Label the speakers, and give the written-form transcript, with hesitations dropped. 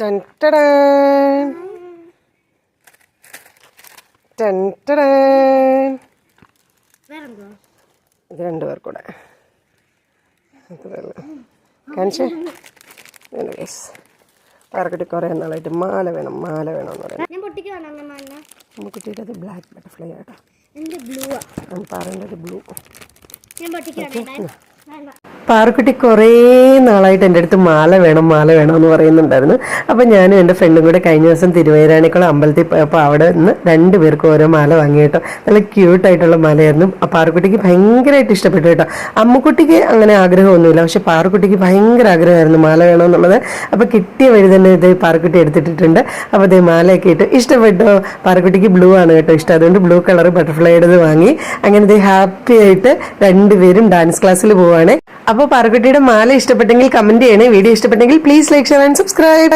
Speaker 1: Dun, ta-da! Dun, ta-da! ഇത് രണ്ടുപേർ കൂടെ കാണിച്ചേ പാറക്കുട്ടി കുറേ നാളായിട്ട് മാല വേണം എന്ന് പറയുന്നത്. അമ്മക്കുട്ടിയുടെ അത് ബ്ലാക്ക് ബട്ടർഫ്ലൈ ആട്ടോ. പാറൻ്റെ ഒരു ബ്ലൂ. പാറക്കുട്ടി കുറേ നാളായിട്ട് എൻ്റെ അടുത്ത് മാല വേണം എന്ന് പറയുന്നുണ്ടായിരുന്നു. അപ്പോൾ ഞാനും എൻ്റെ ഫ്രണ്ടും കൂടെ കഴിഞ്ഞ ദിവസം തിരുവൈരാണിക്കുളം അമ്പലത്തിൽ പോയപ്പോൾ അവിടെ നിന്ന് രണ്ടുപേർക്കും ഓരോ മാല വാങ്ങി കേട്ടോ. നല്ല ക്യൂട്ടായിട്ടുള്ള മാലയായിരുന്നു. പാറക്കുട്ടിക്ക് ഭയങ്കരമായിട്ട് ഇഷ്ടപ്പെട്ടു കേട്ടോ. അമ്മുക്കുട്ടിക്ക് അങ്ങനെ ആഗ്രഹമൊന്നുമില്ല, പക്ഷെ പാറക്കുട്ടിക്ക് ഭയങ്കര ആഗ്രഹമായിരുന്നു മാല വേണമെന്നുള്ളത്. അപ്പോൾ കിട്ടിയ വഴി തന്നെ ഇത് പാറക്കുട്ടി എടുത്തിട്ടുണ്ട്. അപ്പോൾ അതേ മാലയൊക്കെ ഇട്ട് ഇഷ്ടപ്പെട്ടോ. പാറക്കുട്ടിക്ക് ബ്ലൂ ആണ് കേട്ടോ ഇഷ്ടം, അതുകൊണ്ട് ബ്ലൂ കളർ ബട്ടർഫ്ലൈയുടേത് വാങ്ങി. അങ്ങനെ ഹാപ്പി ആയിട്ട് രണ്ടുപേരും ഡാൻസ് ക്ലാസ്സിൽ പോവാണ്. അപ്പോൾ പാറക്കുട്ടിയുടെ മാല ഇഷ്ടപ്പെട്ടെങ്കിൽ കമന്റ് ചെയ്യണേ. വീഡിയോ ഇഷ്ടപ്പെട്ടെങ്കിൽ please like share and subscribe.